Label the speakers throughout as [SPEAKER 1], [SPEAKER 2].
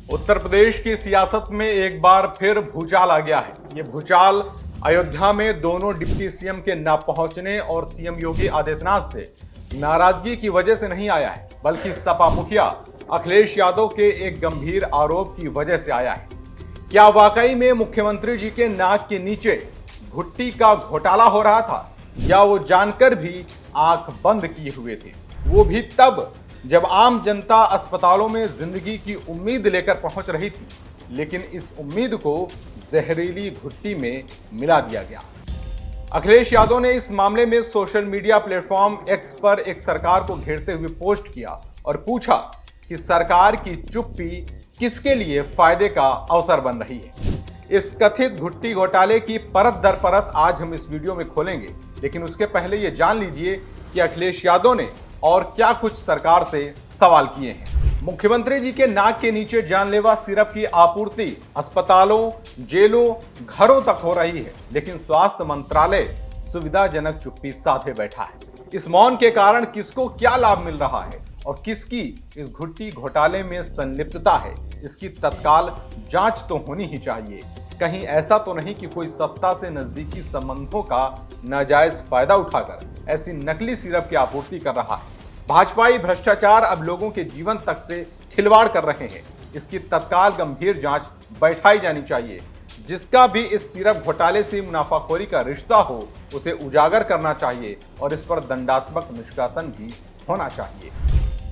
[SPEAKER 1] उत्तर प्रदेश की सियासत में एक बार फिर भूचाल आ गया है। ये भूचाल अयोध्या में दोनों डिप्टी सीएम के न पहुंचने और सीएम योगी आदित्यनाथ से नाराजगी की वजह से नहीं आया है, बल्कि सपा मुखिया अखिलेश यादव के एक गंभीर आरोप की वजह से आया है। क्या वाकई में मुख्यमंत्री जी के नाक के नीचे भुट्टी का घोटाला हो रहा था, या वो जानकर भी आंख बंद किए हुए थे? वो भी तब जब आम जनता अस्पतालों में जिंदगी की उम्मीद लेकर पहुंच रही थी, लेकिन इस उम्मीद को जहरीली भुट्टी में मिला दिया गया। अखिलेश यादव ने इस मामले में सोशल मीडिया प्लेटफॉर्म एक्स पर एक सरकार को घेरते हुए पोस्ट किया और पूछा कि सरकार की चुप्पी किसके लिए फायदे का अवसर बन रही है। इस कथित भुट्टी घोटाले की परत दर परत आज हम इस वीडियो में खोलेंगे, लेकिन उसके पहले ये जान लीजिए कि अखिलेश यादव ने और क्या कुछ सरकार से सवाल किए हैं। मुख्यमंत्री जी के नाक के नीचे जानलेवा सिरप की आपूर्ति अस्पतालों, जेलों, घरों तक हो रही है, लेकिन स्वास्थ्य मंत्रालय सुविधाजनक चुप्पी साधे बैठा है। इस मौन के कारण किसको क्या लाभ मिल रहा है और किसकी इस भुट्टी घोटाले में संलिप्तता है, इसकी तत्काल जांच तो होनी ही चाहिए। कहीं ऐसा तो नहीं कि कोई सत्ता से नजदीकी संबंधों का नाजायज फायदा उठाकर ऐसी नकली सिरप की आपूर्ति कर रहा है। भाजपाई भ्रष्टाचार अब लोगों के जीवन तक से खिलवाड़ कर रहे हैं। इसकी तत्काल गंभीर जांच बैठाई जानी चाहिए। जिसका भी इस सिरप घोटाले से मुनाफाखोरी का रिश्ता हो, उसे उजागर करना चाहिए और इस पर दंडात्मक निष्कासन भी होना चाहिए।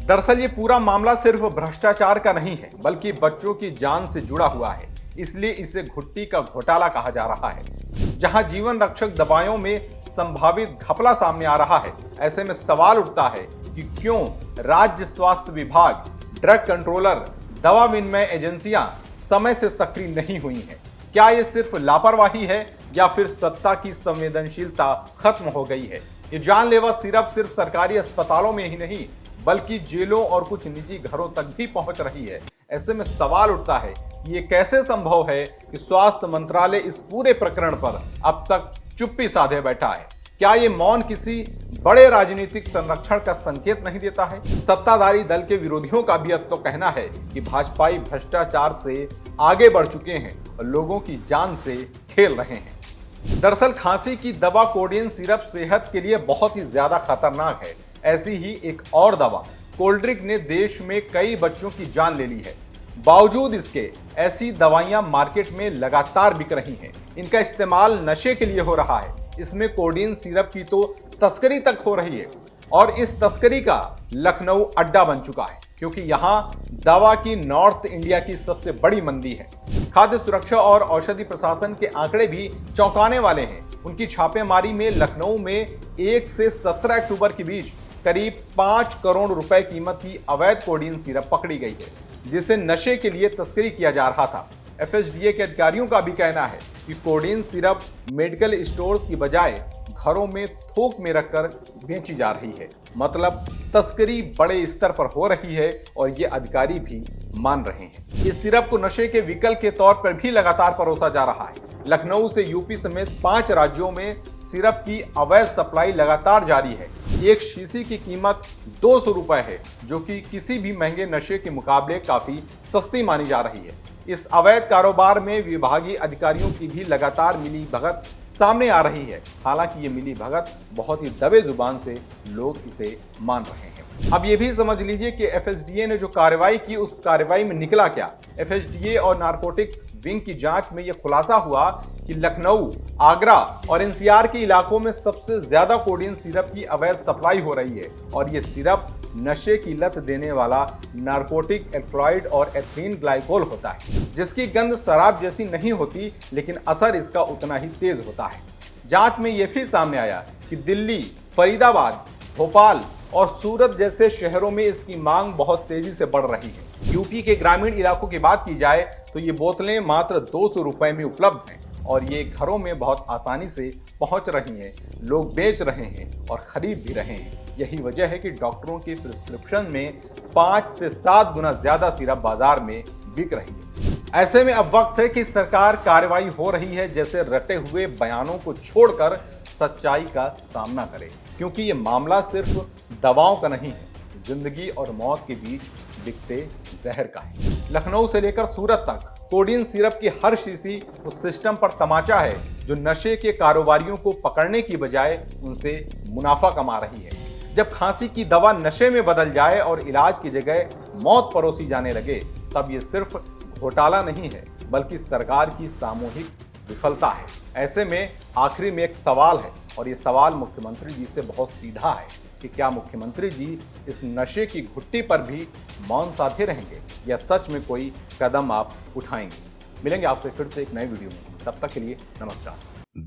[SPEAKER 1] दरअसल ये पूरा मामला सिर्फ भ्रष्टाचार का नहीं है, बल्कि बच्चों की जान से जुड़ा हुआ है। इसलिए इसे भुट्टी का घोटाला कहा जा रहा है। जहां जीवन रक्षक दवाओं में संभावित घपला सामने आ रहा है, ऐसे में सवाल उठता है कि क्यों राज्य स्वास्थ्य विभाग, ड्रग कंट्रोलर, दवा विनिमय एजेंसियां समय से सक्रिय नहीं हुई हैं। क्या ये सिर्फ लापरवाही है या फिर सत्ता की संवेदनशीलता खत्म हो गई है? ये जानलेवा सिरप सिर्फ सरकारी अस्पतालों में ही नहीं, बल्कि जेलों और कुछ निजी घरों तक भी पहुंच रही है। ऐसे में सवाल उठता है कि ये कैसे संभव है कि स्वास्थ्य मंत्रालय इस पूरे प्रकरण पर अब तक चुप्पी साधे बैठा है? क्या ये मौन किसी बड़े राजनीतिक संरक्षण का संकेत नहीं देता है? सत्ताधारी दल के विरोधियों का भी अब तो कहना है कि भाजपाई भ्रष्टाचार से आगे बढ़ चुके हैं और लोगों की जान से खेल रहे हैं। दरअसल खांसी की दवा कोडेन सिरप सेहत के लिए बहुत ही ज्यादा खतरनाक है। ऐसी ही एक और दवा कोल्ड्रिक ने देश में कई बच्चों की जान ले ली है। बावजूद इसके ऐसी दवाइयां मार्केट में लगातार बिक रही हैं। इनका इस्तेमाल नशे के लिए हो रहा है। इसमें कोडेन सिरप की तो तस्करी तक हो रही है और इस तस्करी का लखनऊ अड्डा बन चुका है, क्योंकि यहां दवा की नॉर्थ इंडिया की सबसे बड़ी मंडी है। खाद्य सुरक्षा और औषधि प्रशासन के आंकड़े भी चौंकाने वाले हैं। उनकी छापेमारी में लखनऊ में 1 से 17 अक्टूबर के बीच करीब 5 करोड़ रुपए कीमत की अवैध कोडेन सिरप पकड़ी गई है, जिसे नशे के लिए तस्करी किया जा रहा था। एफएसडीए के अधिकारियों का भी कहना है कि कोडेन सिरप मेडिकल स्टोर्स की बजाय घरों में थोक में रखकर बेची जा रही है। मतलब तस्करी बड़े स्तर पर हो रही है और ये अधिकारी भी मान रहे हैं। इस सिरप को नशे के विकल्प के तौर पर भी लगातार परोसा जा रहा है। लखनऊ से यूपी समेत 5 राज्यों में सिरप की अवैध सप्लाई लगातार जारी है। एक शीशी की कीमत 200 रुपए है, जो कि किसी भी महंगे नशे के मुकाबले काफी सस्ती मानी जा रही है। इस अवैध कारोबार में विभागीय अधिकारियों की भी लगातार मिली भगत सामने आ रही है। हालांकि ये मिली भगत बहुत ही दबे जुबान से लोग इसे मान रहे हैं। अब ये भी समझ लीजिए कि एफएसडीए ने जो कार्रवाई की, उस कार्रवाई में निकला क्या। एफएसडीए और नारकोटिक्स विंग की जांच में यह खुलासा हुआ कि लखनऊ, आगरा और एनसीआर के इलाकों में सबसे ज्यादा कोडेन सिरप की अवैध सप्लाई हो रही है और ये सिरप नशे की लत देने वाला नारकोटिक एल्कलॉइड और एथिलीन ग्लाइकोल होता है, जिसकी गंध शराब जैसी नहीं होती, लेकिन असर इसका उतना ही तेज होता है। जांच में यह भी सामने आया कि दिल्ली, फरीदाबाद, भोपाल और सूरत जैसे शहरों में इसकी मांग बहुत तेजी से बढ़ रही है। यूपी के ग्रामीण इलाकों की बात की जाए तो ये बोतलें मात्र 200 रुपए में उपलब्ध हैं और ये घरों में बहुत आसानी से पहुंच रही हैं। लोग बेच रहे हैं और खरीद भी रहे हैं। यही वजह है कि डॉक्टरों की प्रिस्क्रिप्शन में 5 से 7 गुना ज्यादा सिरप बाजार में बिक रही है। ऐसे में अब वक्त है कि सरकार कार्रवाई हो रही है जैसे रटे हुए बयानों को छोड़कर सच्चाई का सामना करे, क्योंकि ये मामला सिर्फ दवाओं का नहीं है, जिंदगी और मौत के बीच बिकते जहर का है। लखनऊ से लेकर सूरत तक कोडीन सिरप की हर शीशी उस सिस्टम पर तमाचा है जो नशे के कारोबारियों को पकड़ने की बजाय उनसे मुनाफा कमा रही है। जब खांसी की दवा नशे में बदल जाए और इलाज की जगह मौत परोसी जाने लगे, तब ये सिर्फ घोटाला नहीं है बल्कि सरकार की सामूहिक विफलता है। ऐसे में आखिरी में एक सवाल है, और ये सवाल मुख्यमंत्री जी से बहुत सीधा है कि क्या मुख्यमंत्री जी इस नशे की घुट्टी पर भी मौन साधे रहेंगे या सच में कोई कदम आप उठाएंगे। मिलेंगे आपसे फिर से एक नए वीडियो में, तब तक के लिए नमस्कार।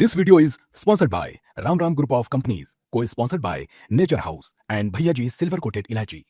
[SPEAKER 2] This video is sponsored by Ram Ram Group of Companies, co-sponsored by Nature House and Bhaiya Ji Silver Coated Ilachi.